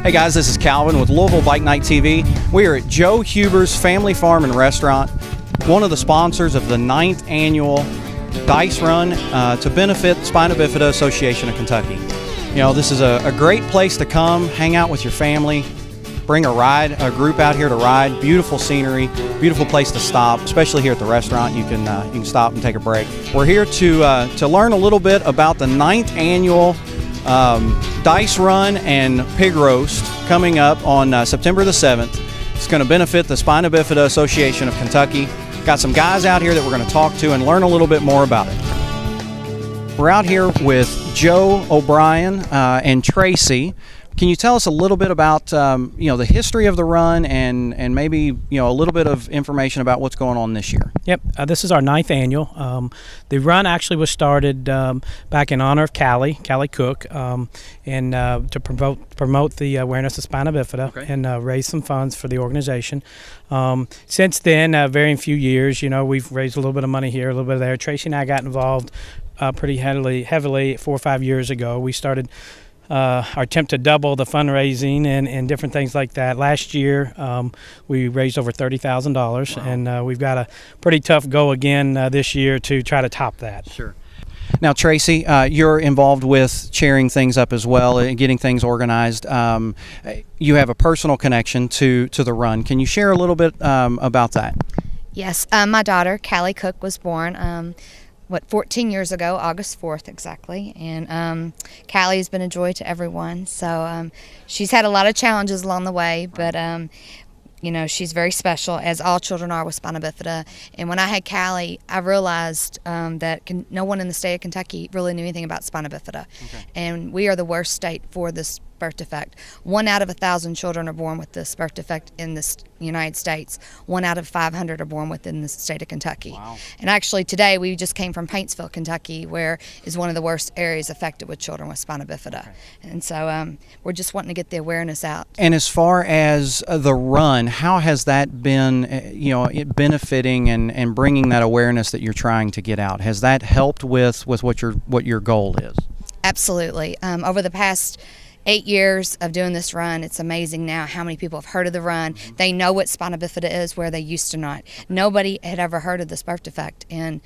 Hey guys, this is Calvin with Louisville Bike Night TV. We are at Joe Huber's Family Farm and Restaurant, one of the sponsors of the 9th annual Dice Run to benefit Spina Bifida Association of Kentucky. You know, this is a great place to come, hang out with your family, bring a group out here to ride. Beautiful scenery, beautiful place to stop, especially here at the restaurant. You can stop and take a break. We're here to learn a little bit about the 9th annual Dice Run and Pig Roast coming up on September the 7th. It's going to benefit the Spina Bifida Association of Kentucky. Got some guys out here that we're going to talk to and learn a little bit more about it. We're out here with Joe O'Brien and Tracy. Can you tell us a little bit about the history of the run and maybe a little bit of information about what's going on this year? Yep, this is our 9th annual. The run actually was started back in honor of Callie Cook, and to promote the awareness of Spina Bifida, okay, and raise some funds for the organization. Since then, very few years, we've raised a little bit of money here, a little bit there. Tracy and I got involved pretty heavily 4 or 5 years ago. We started our attempt to double the fundraising and different things like that. Last year, we raised over $30,000, wow, and we've got a pretty tough go again this year to try to top that. Sure. Now, Tracy, you're involved with chairing things up as well and getting things organized. You have a personal connection to the run. Can you share a little bit about that? Yes, my daughter, Callie Cook, was born 14 years ago, August 4th exactly, and Callie's been a joy to everyone. So she's had a lot of challenges along the way, but she's very special, as all children are with Spina Bifida. And when I had Callie, I realized that no one in the state of Kentucky really knew anything about Spina Bifida. Okay. And we are the worst state for this birth defect. 1 out of 1,000 children are born with this birth defect in the United States. 1 out of 500 are born within the state of Kentucky. Wow. And actually today we just came from Paintsville, Kentucky, where is one of the worst areas affected with children with Spina Bifida. Okay. And so we're just wanting to get the awareness out. And as far as the run, how has that been, it benefiting and bringing that awareness that you're trying to get out? Has that helped with what your goal is? Absolutely. Over the past 8 years of doing this run, it's amazing now how many people have heard of the run. Mm-hmm. They know what Spina Bifida is where they used to not. Nobody had ever heard of this birth defect, and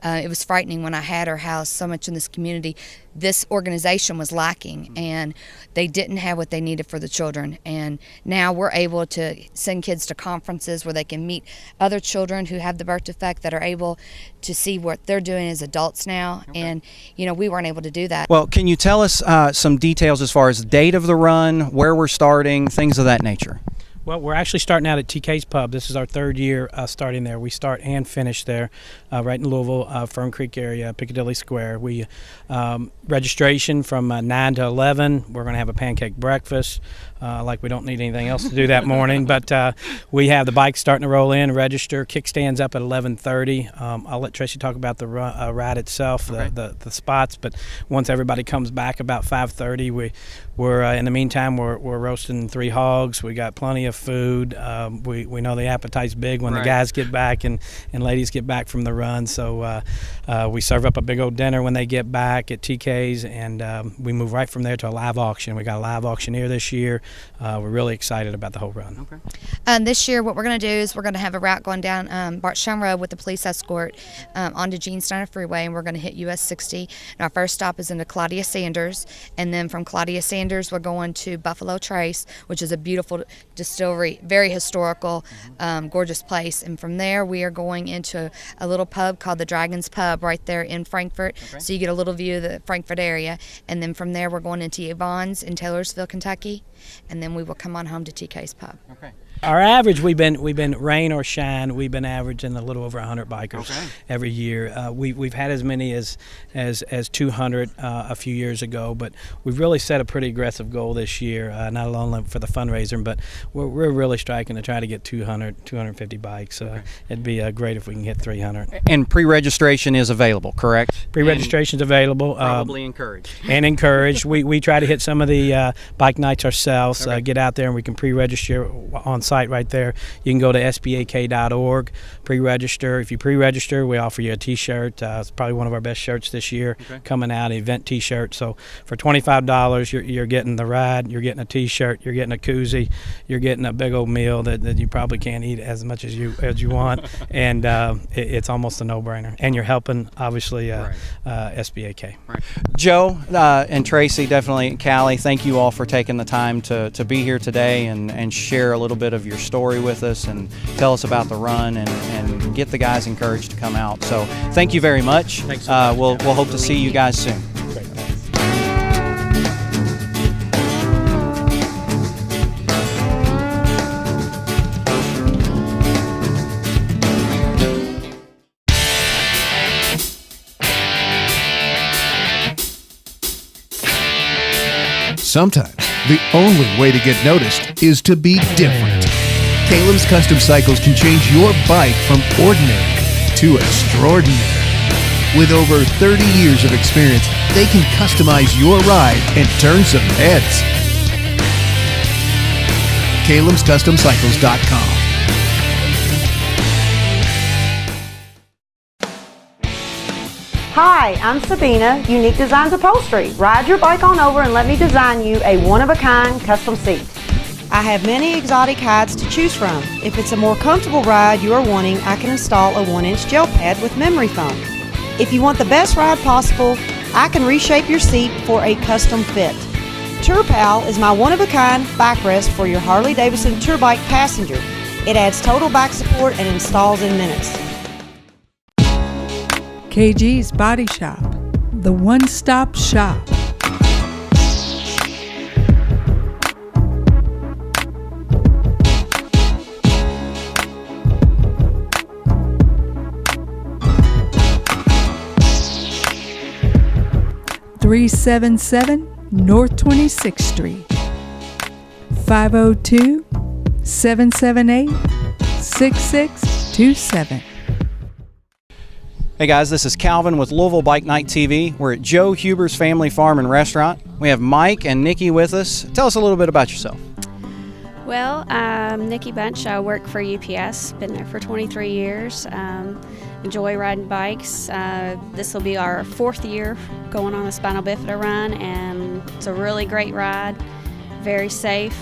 it was frightening when I had her house so much in this community. This organization was lacking, mm-hmm, and they didn't have what they needed for the children. And now we're able to send kids to conferences where they can meet other children who have the birth defect that are able to see what they're doing as adults now. Okay. And we weren't able to do that. Well, can you tell us some details as far as the date of the run, where we're starting, things of that nature? Well, we're actually starting out at TK's Pub. This is our 3rd year starting there. We start and finish there, right in Louisville, Fern Creek area, Piccadilly Square. We registration from 9 to 11. We're going to have a pancake breakfast. Like we don't need anything else to do that morning. But we have the bikes starting to roll in, register. Kickstands up at 11:30. I'll let Tracy talk about the ride itself, okay, the spots. But once everybody comes back about 5:30, we're in the meantime we're roasting 3 hogs. We got plenty of food. We know the appetite's big when, right, the guys get back and ladies get back from the run. So we serve up a big old dinner when they get back at TK's, and we move right from there to a live auction. We got a live auctioneer this year. We're really excited about the whole run. Okay. This year what we're going to do is we're going to have a route going down Bartsham Road with the police escort onto Gene Steiner Freeway, and we're going to hit US 60. And our first stop is into Claudia Sanders, and then from Claudia Sanders we're going to Buffalo Trace, which is a beautiful distillery, very historical, gorgeous place. And from there we are going into a little pub called the Dragon's Pub right there in Frankfort. Okay. So you get a little view of the Frankfort area. And then from there we're going into Yvonne's in Taylorsville, Kentucky. And then we will come on home to TK's Pub. Okay. Our average, we've been rain or shine, we've been averaging a little over 100 bikers every year. We've had as many as 200 a few years ago, but we've really set a pretty aggressive goal this year, not only for the fundraiser, but we're really striking to try to get 250 bikes. It'd be great if we can hit 300. And pre-registration is available, correct? Pre-registration is available. Probably encouraged. And encouraged. We try to hit some of the bike nights ourselves, get out there and we can pre-register on site right there. You can go to sbak.org, pre-register. If you pre-register, we offer you a t-shirt. It's probably one of our best shirts this year coming out, event t-shirt. So for $25, you're getting the ride, you're getting a t-shirt, you're getting a koozie, you're getting a big old meal that you probably can't eat as much as you want, and it's almost a no-brainer. And you're helping, obviously, SBAK. Right. Joe and Tracy, definitely, Callie, thank you all for taking the time to be here today and share a little bit of your story with us and tell us about the run and get the guys encouraged to come out. So thank you very much. Thanks so much. We'll hope to see you guys soon. Great, thanks. Sometimes the only way to get noticed is to be different. Caleb's Custom Cycles can change your bike from ordinary to extraordinary. With over 30 years of experience, they can customize your ride and turn some heads. Caleb'sCustomCycles.com. Hi, I'm Sabina, Unique Designs Upholstery. Ride your bike on over and let me design you a one-of-a-kind custom seat. I have many exotic hides to choose from. If it's a more comfortable ride you are wanting, I can install a 1-inch gel pad with memory foam. If you want the best ride possible, I can reshape your seat for a custom fit. Tour Pal is my one-of-a-kind backrest for your Harley-Davidson tour bike passenger. It adds total back support and installs in minutes. KG's Body Shop, the one-stop shop. (377) North 26th Street, 502-778-6627. Hey guys, this is Calvin with Louisville Bike Night TV. We're at Joe Huber's Family Farm and Restaurant. We have Mike and Nikki with us. Tell us a little bit about yourself. Well, I'm Nikki Bunch. I work for UPS. Been there for 23 years. Enjoy riding bikes. This will be our 4th year going on the Spina Bifida run, and it's a really great ride. Very safe,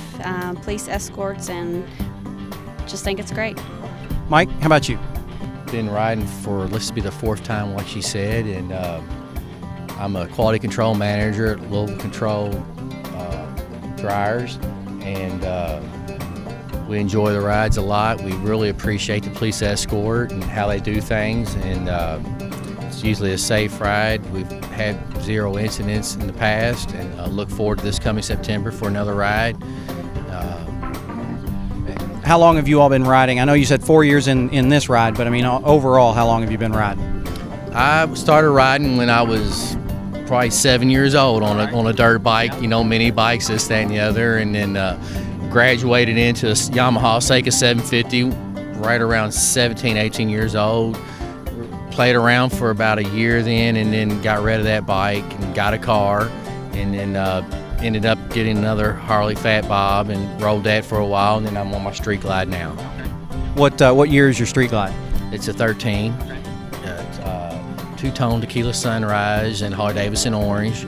police escorts, and just think it's great. Mike, how about you? Been riding for, this will be the 4th time, like she said, and I'm a quality control manager at Louisville Control Dryers, and we enjoy the rides a lot. We really appreciate the police escort and how they do things, and it's usually a safe ride. We've had 0 incidents in the past, and I look forward to this coming September for another ride. How long have you all been riding? I know you said 4 years in this ride, but I mean overall, how long have you been riding? I started riding when I was probably 7 years old on a dirt bike, you know, mini bikes, this, that, and the other, and then graduated into a Yamaha Seika 750 right around 17, 18 years old. Played around for about a year then, and then got rid of that bike and got a car, and then ended up getting another Harley Fat Bob and rode that for a while, and then I'm on my street glide now. What year is your street glide? It's a 13. It's two-tone tequila sunrise and Harley-Davidson orange.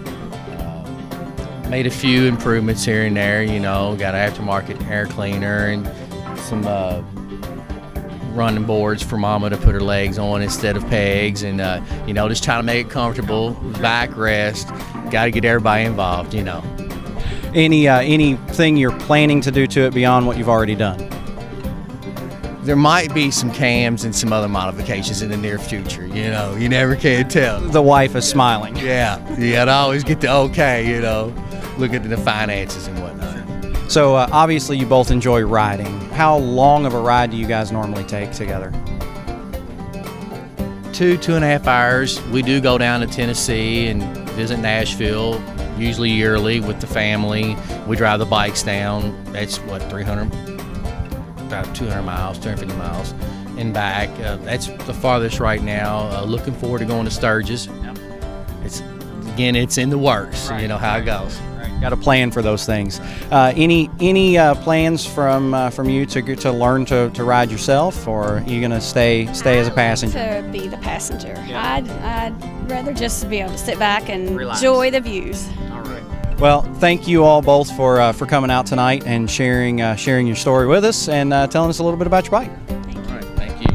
Made a few improvements here and there, you know, got an aftermarket air cleaner and some running boards for Mama to put her legs on instead of pegs, and you know, just trying to make it comfortable, backrest. Got to get everybody involved, you know. Anything you're planning to do to it beyond what you've already done? There might be some cams and some other modifications in the near future, you know. You never can tell. The wife is smiling. Yeah, I always get the okay, you know. Look at the finances and whatnot. So obviously you both enjoy riding. How long of a ride do you guys normally take together? 2.5 hours. We do go down to Tennessee and visit Nashville, usually yearly with the family. We drive the bikes down. That's what, about 200 miles, 250 miles and back. That's the farthest right now. Looking forward to going to Sturgis. Yep. It's in the works. Right. You know how it goes. Got a plan for those things. Any plans from you to learn to ride yourself, or are you gonna stay as a passenger? To be the passenger. Yeah. I'd rather just be able to sit back and relax. enjoy the views. All right. Well, thank you all both for coming out tonight and sharing your story with us and telling us a little bit about your bike. All right. Thank you.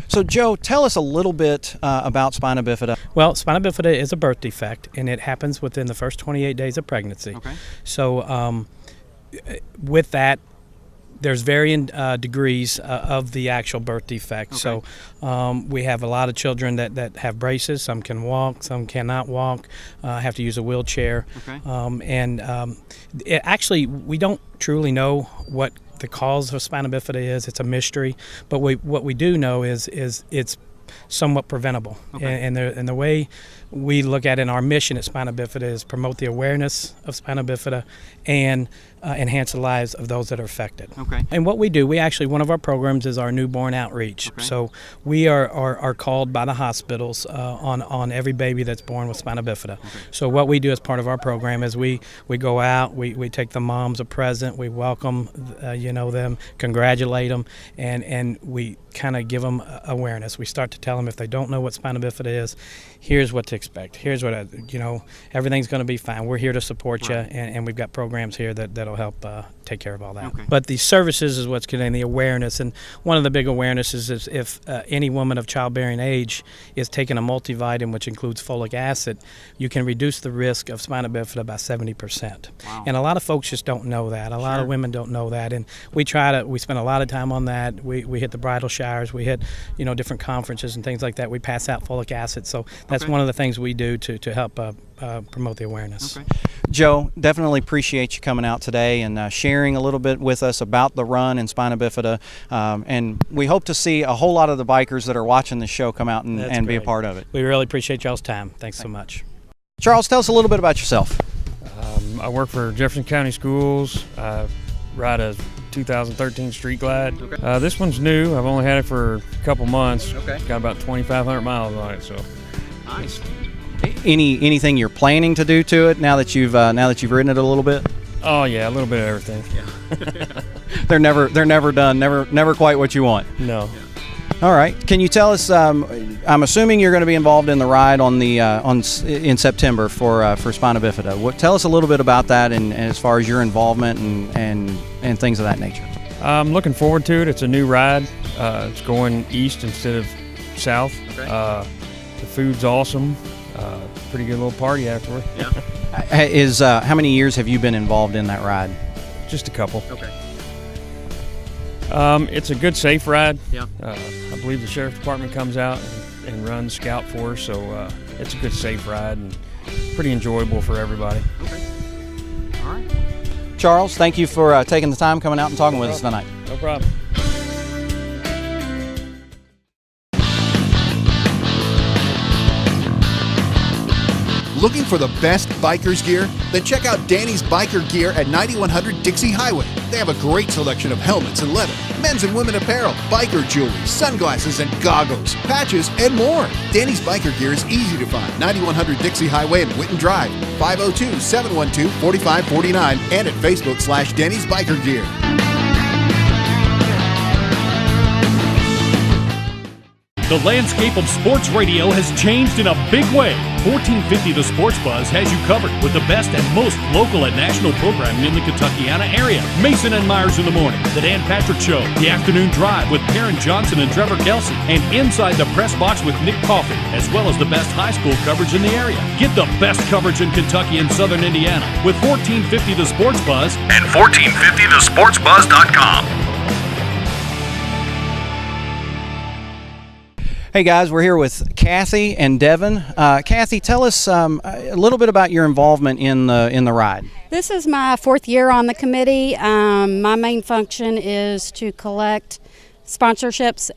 So, Joe, tell us a little bit about spina bifida. Well, spina bifida is a birth defect, and it happens within the first 28 days of pregnancy. Okay. So with that, there's varying degrees of the actual birth defect. Okay. So we have a lot of children that have braces. Some can walk, some cannot walk, have to use a wheelchair. Okay. Actually, we don't truly know what the cause of spina bifida is. It's a mystery. But what we do know is it's somewhat preventable. Okay. And the way we look at it in our mission at Spina Bifida is promote the awareness of spina bifida and enhance the lives of those that are affected. Okay. And what we do, one of our programs is our newborn outreach. Okay. So we are called by the hospitals on every baby that's born with spina bifida. Okay. So what we do as part of our program is we go out, we take the moms a present, we welcome them, congratulate them, and we kind of give them awareness. We start to tell them if they don't know what spina bifida is, here's what to expect. Here's what everything's going to be fine. We're here to support you, and we've got programs here that'll help take care of all that. Okay. But the services is what's getting the awareness, and one of the big awarenesses is if any woman of childbearing age is taking a multivitamin, which includes folic acid, you can reduce the risk of spina bifida by 70%. Wow. And a lot of folks just don't know that. A lot of women don't know that, and we spend a lot of time on that. We hit the bridal showers, we hit different conferences and things like that. We pass out folic acid, so that's one of the things we do to help promote the awareness. Okay. Joe, definitely appreciate you coming out today and sharing a little bit with us about the run and spina bifida, and we hope to see a whole lot of the bikers that are watching this show come out and be a part of it. We really appreciate y'all's time. Thanks so much. Charles, tell us a little bit about yourself. I work for Jefferson County Schools. I ride a 2013 Street Glide. Okay. This one's new. I've only had it for a couple months. Okay. Got about 2,500 miles on it. So nice. Anything you're planning to do to it now that you've ridden it a little bit? Oh yeah, a little bit of everything. Yeah. They're never done. Never quite what you want. No. Yeah. All right. Can you tell us? I'm assuming you're going to be involved in the ride in September for Spina Bifida. Tell us a little bit about that and as far as your involvement and things of that nature. I'm looking forward to it. It's a new ride. It's going east instead of south. Okay. The food's awesome. Pretty good little party afterward. Yeah. How many years have you been involved in that ride? Just a couple. Okay. It's a good, safe ride. Yeah. I believe the sheriff's department comes out and runs scout for us, so it's a good, safe ride and pretty enjoyable for everybody. Okay. All right. Charles, thank you for taking the time, coming out and talking with us tonight. No problem. Looking for the best biker's gear? Then check out Danny's Biker Gear at 9100 Dixie Highway. They have a great selection of helmets and leather, men's and women apparel, biker jewelry, sunglasses and goggles, patches, and more. Danny's Biker Gear is easy to find. 9100 Dixie Highway and Whitten Drive, 502-712-4549, and at Facebook/Danny's Biker Gear. The landscape of sports radio has changed in a big way. 1450 The Sports Buzz has you covered with the best and most local and national programming in the Kentuckiana area. Mason and Myers in the morning, The Dan Patrick Show, The Afternoon Drive with Perrin Johnson and Trevor Kelsey, and Inside the Press Box with Nick Coffey, as well as the best high school coverage in the area. Get the best coverage in Kentucky and Southern Indiana with 1450 The Sports Buzz and 1450thesportsbuzz.com. Hey guys, we're here with Kathy and Devin. Kathy, tell us a little bit about your involvement in the ride. This is my 4th year on the committee. My main function is to collect sponsorships,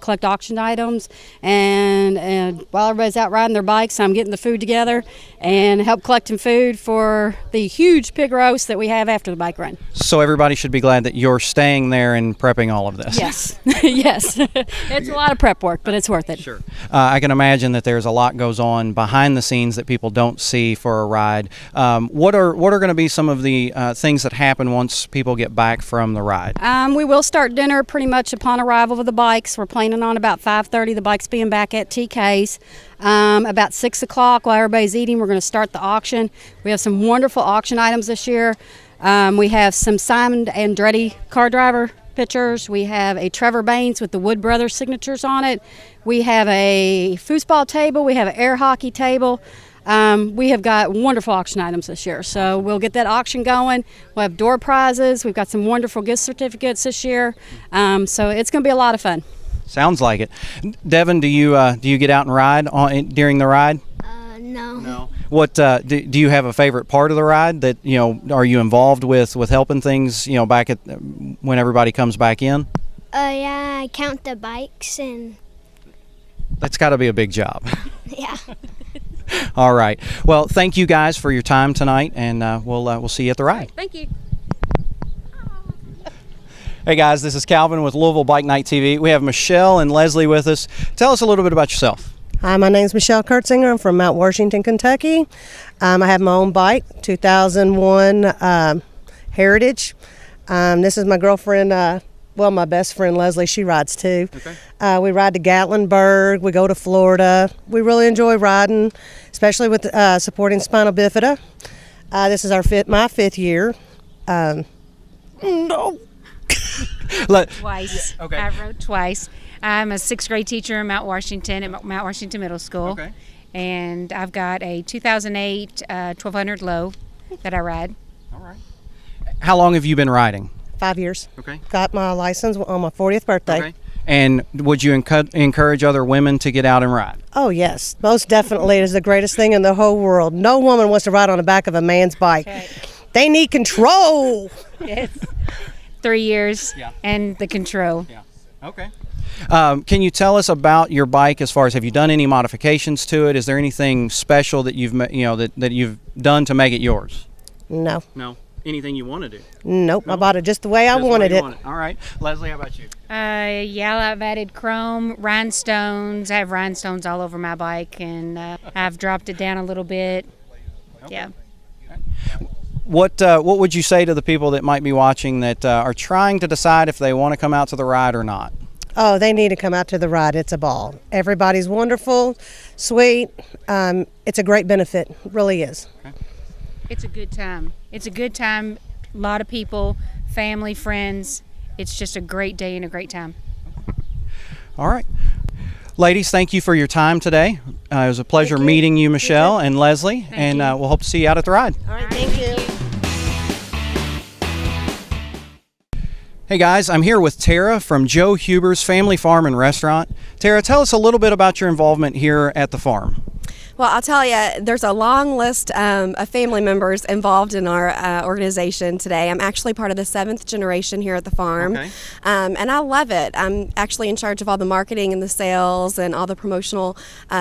collect auction items, and while everybody's out riding their bikes, I'm getting the food together and help collecting food for the huge pig roast that we have after the bike run. So everybody should be glad that you're staying there and prepping all of this. Yes, yes. It's a lot of prep work, but it's worth it. Sure. I can imagine that there's a lot goes on behind the scenes that people don't see for a ride. What are going to be some of the things that happen once people get back from the ride? We will start dinner pretty much upon arrival of the bikes. We're planning on about 5:30, the bikes being back at TK's. About 6 o'clock while everybody's eating, we're going to start the auction. We have some wonderful auction items this year. We have some Simon Andretti car driver pictures. We have a Trevor Baines with the Wood Brothers signatures on it. We have a foosball table. We have an air hockey table. We have got wonderful auction items this year, so we'll get that auction going. We'll have door prizes. We've got some wonderful gift certificates this year, so it's going to be a lot of fun. Sounds like it. Devin, do you get out and ride during the ride? No. No. What do you have a favorite part of the ride that are you involved with helping things back at when everybody comes back in? Yeah, I count the bikes and. That's got to be a big job. Yeah. All right. Well, thank you guys for your time tonight, and we'll see you at the ride. Thank you. Hey guys, this is Calvin with Louisville Bike Night TV. We have Michelle and Leslie with us. Tell us a little bit about yourself. Hi, my name's Michelle Kurtzinger. I'm from Mount Washington, Kentucky. I have my own bike, 2001 Heritage. This is my girlfriend, my best friend Leslie. She rides too. Okay. We ride to Gatlinburg. We go to Florida. We really enjoy riding, especially with supporting Spina Bifida. This is my 5th year. No. Twice. Okay. I rode twice. I'm a 6th grade teacher in Mount Washington at Mount Washington Middle School. Okay. And I've got a 2008 1200 low that I ride. All right. How long have you been riding? 5 years. Okay. Got my license on my 40th birthday. Okay. And would you encourage other women to get out and ride? Oh, yes. Most definitely. It is the greatest thing in the whole world. No woman wants to ride on the back of a man's bike. Okay. They need control. Yes. 3 years and the control. Yeah. Okay. Can you tell us about your bike as far as have you done any modifications to it? Is there anything special that you've that you've done to make it yours? No. No. Anything you want to do? Nope. No? I bought it just the way I wanted it. All right. Leslie, how about you? I've added chrome, rhinestones. I have rhinestones all over my bike, and I've dropped it down a little bit. Okay. Yeah. Okay. What would you say to the people that might be watching that are trying to decide if they want to come out to the ride or not? Oh, they need to come out to the ride. It's a ball. Everybody's wonderful, sweet. It's a great benefit. It really is. Okay. It's a good time. It's a good time. A lot of people, family, friends. It's just a great day and a great time. All right. Ladies, thank you for your time today. It was a pleasure meeting you, Michelle and Leslie, and we'll hope to see you out at the ride. All right, thank you. Hey guys, I'm here with Tara from Joe Huber's Family Farm and Restaurant. Tara, tell us a little bit about your involvement here at the farm. Well, I'll tell you, there's a long list of family members involved in our organization today. I'm actually part of the 7th generation here at the farm, and I love it. I'm actually in charge of all the marketing and the sales and all the promotional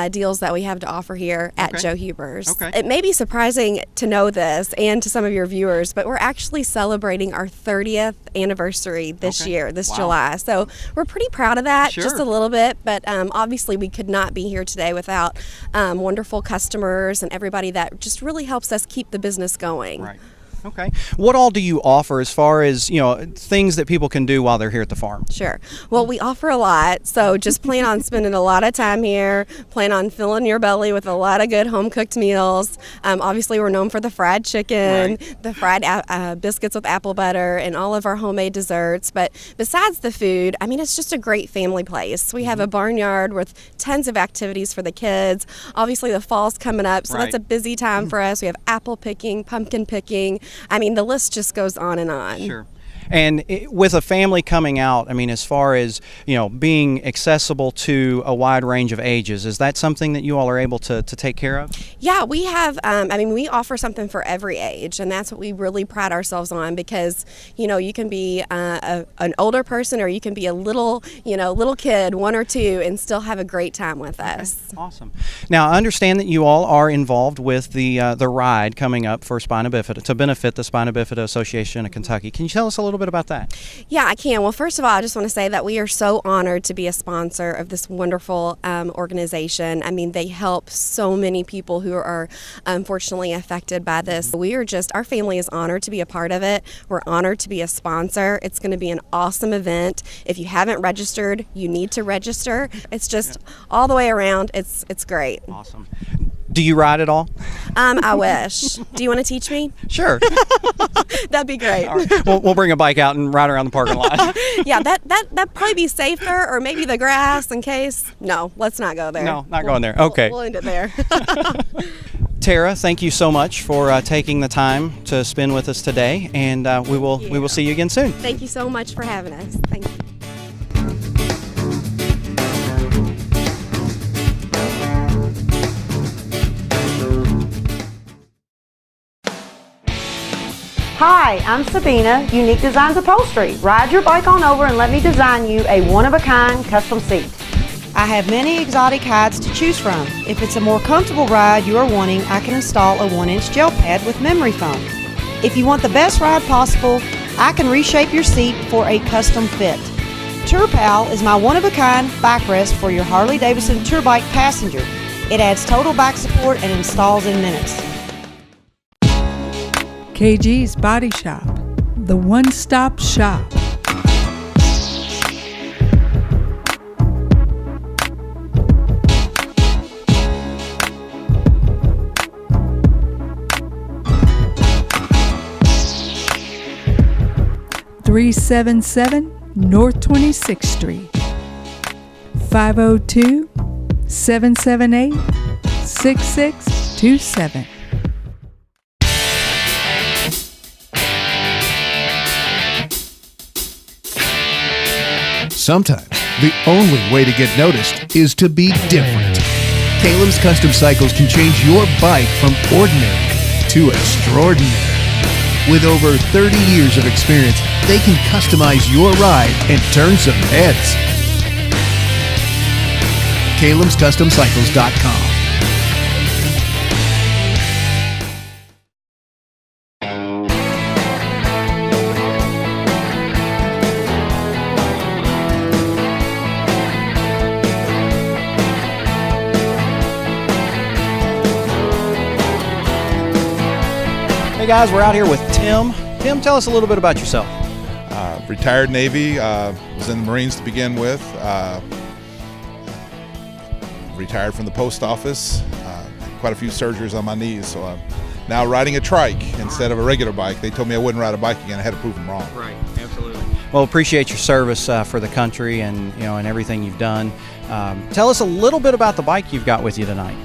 deals that we have to offer here at Joe Huber's. It may be surprising to know this and to some of your viewers, but we're actually celebrating our 30th anniversary this year, this July. So we're pretty proud of that, just a little bit, but obviously we could not be here today without wonderful customers and everybody that just really helps us keep the business going. Right. Okay. What all do you offer as far as, things that people can do while they're here at the farm? Sure. Well, we offer a lot, so just plan on spending a lot of time here, plan on filling your belly with a lot of good home-cooked meals. Obviously, we're known for the fried chicken, the fried biscuits with apple butter, and all of our homemade desserts. But besides the food, I mean, it's just a great family place. We have a barnyard with tons of activities for the kids. Obviously, the fall's coming up, so that's a busy time for us. We have apple picking, pumpkin picking. I mean, the list just goes on and on. Sure. And with a family coming out, I mean, as far as, being accessible to a wide range of ages, is that something that you all are able to take care of? Yeah, we have, we offer something for every age, and that's what we really pride ourselves on, because, you can be an older person, or you can be a little kid, 1 or 2, and still have a great time with us. Awesome. Now, I understand that you all are involved with the ride coming up for Spina Bifida, to benefit the Spina Bifida Association of Kentucky. Can you tell us a little bit about that? Yeah, I can. Well, first of all, I just want to say that we are so honored to be a sponsor of this wonderful organization. I mean, they help so many people who are unfortunately affected by this. Our family is honored to be a part of it. We're honored to be a sponsor. It's going to be an awesome event. If you haven't registered, you need to register. It's just all the way around. It's great. Awesome. Do you ride at all? I wish. Do you want to teach me? Sure. That'd be great. All right. We'll bring a bike out and ride around the parking lot. Yeah, that'd probably be safer, or maybe the grass in case. No, let's not go there. No, not going there. Okay. We'll end it there. Tara, thank you so much for taking the time to spend with us today, and we will see you again soon. Thank you so much for having us. Thank you. Hi, I'm Sabina, Unique Designs Upholstery. Ride your bike on over and let me design you a one-of-a-kind custom seat. I have many exotic hides to choose from. If it's a more comfortable ride you are wanting, I can install a 1-inch gel pad with memory foam. If you want the best ride possible, I can reshape your seat for a custom fit. Tour Pal is my one-of-a-kind backrest for your Harley-Davidson tour bike passenger. It adds total back support and installs in minutes. KG's Body Shop, the one-stop shop. (377) North 26th Street, 502-778-6627. Sometimes the only way to get noticed is to be different. Caleb's Custom Cycles can change your bike from ordinary to extraordinary. With over 30 years of experience, they can customize your ride and turn some heads. Caleb'sCustomCycles.com. Hey guys, we're out here with Tim. Tim, tell us a little bit about yourself. Retired Navy, was in the Marines to begin with. Retired from the post office. Quite a few surgeries on my knees, so I'm now riding a trike instead of a regular bike. They told me I wouldn't ride a bike again. I had to prove them wrong. Right, absolutely. Well, appreciate your service for the country and and everything you've done. Tell us a little bit about the bike you've got with you tonight.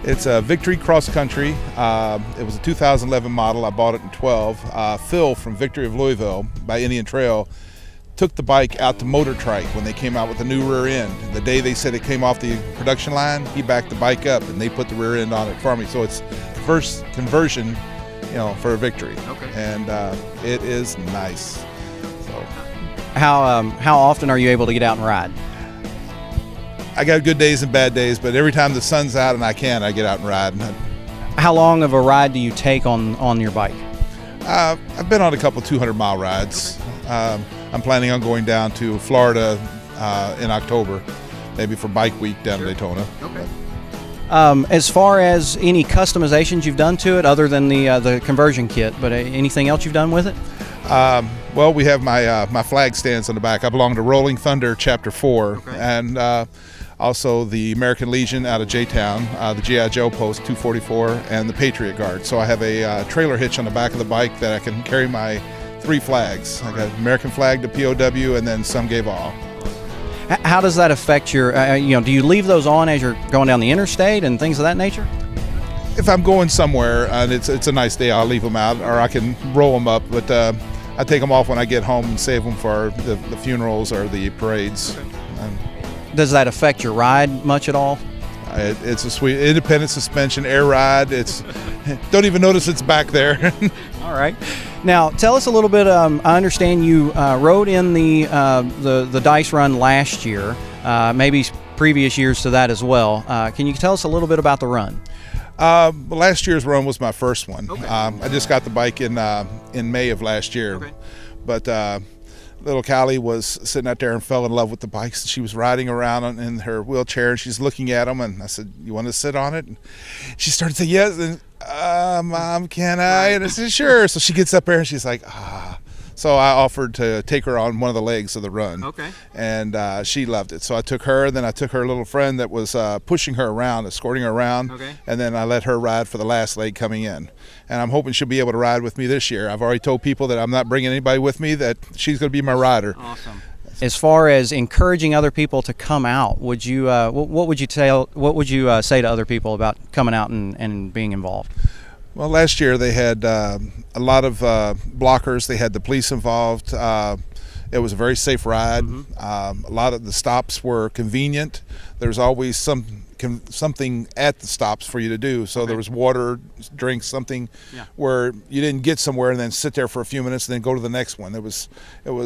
It's a Victory Cross Country. It was a 2011 model. I bought it in 12. Phil from Victory of Louisville by Indian Trail took the bike out to Motor Trike when they came out with the new rear end. The day they said it came off the production line, he backed the bike up and they put the rear end on it for me. So it's the first conversion, for a Victory. Okay. And it is nice. So, how often are you able to get out and ride? I got good days and bad days, but every time the sun's out and I can, I get out and ride. How long of a ride do you take on your bike? I've been on a couple 200-mile rides. I'm planning on going down to Florida in October, maybe for Bike Week down in Daytona. Okay. As far as any customizations you've done to it, other than the conversion kit, but anything else you've done with it? Well, we have my flag stands on the back. I belong to Rolling Thunder Chapter 4, okay. And also the American Legion out of J-Town, the G.I. Joe Post 244, and the Patriot Guard. So I have a trailer hitch on the back of the bike that I can carry my 3 flags. I got American flag, the POW, and then some gave all. How does that affect your, do you leave those on as you're going down the interstate and things of that nature? If I'm going somewhere and it's a nice day, I'll leave them out, or I can roll them up. But I take them off when I get home and save them for the funerals or the parades. Does that affect your ride much at all? It's a sweet independent suspension air ride. It's don't even notice it's back there. All right. Now tell us a little bit. I understand you rode in the dice run last year, maybe previous years to that as well. Can you tell us a little bit about the run? Last year's run was my first one. Okay. I just got the bike in May of last year, okay. But little Callie was sitting out there and fell in love with the bikes. She was riding around in her wheelchair and she's looking at them, and I said, "You want to sit on it?" And she started to say yes, and Mom, can I? And I said, "Sure." So she gets up there and she's like, ah. So I offered to take her on one of the legs of the run. Okay. And she loved it. So I took her, then I took her little friend that was pushing her around, escorting her around. Okay. And then I let her ride for the last leg coming in. And I'm hoping she'll be able to ride with me this year. I've already told people that I'm not bringing anybody with me, that she's going to be my rider. Awesome. As far as encouraging other people to come out, would you what would you say to other people about coming out and being involved? Well, last year they had a lot of blockers. They had the police involved. It was a very safe ride. Mm-hmm. A lot of the stops were convenient. There's always something at the stops for you to do. So there was water, drinks, something where you didn't get somewhere and then sit there for a few minutes and then go to the next one. It was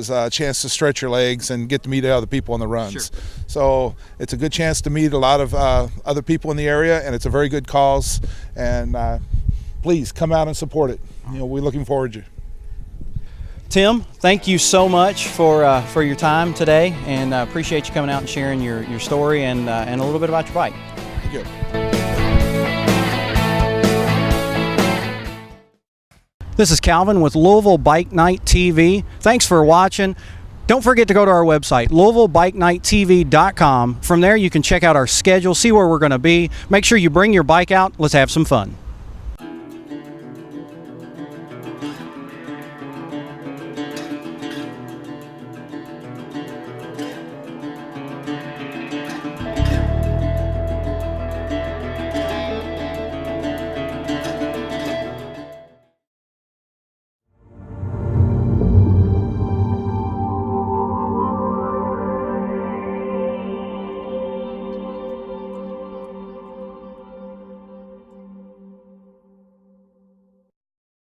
a chance to stretch your legs and get to meet other people on the runs. Sure. So it's a good chance to meet a lot of other people in the area, and it's a very good cause. And please come out and support it. We're looking forward to you. Tim, thank you so much for your time today, and appreciate you coming out and sharing your story and a little bit about your bike. Thank you. This is Calvin with Louisville Bike Night TV. Thanks for watching. Don't forget to go to our website, LouisvilleBikeNightTV.com. From there, you can check out our schedule, see where we're going to be. Make sure you bring your bike out. Let's have some fun.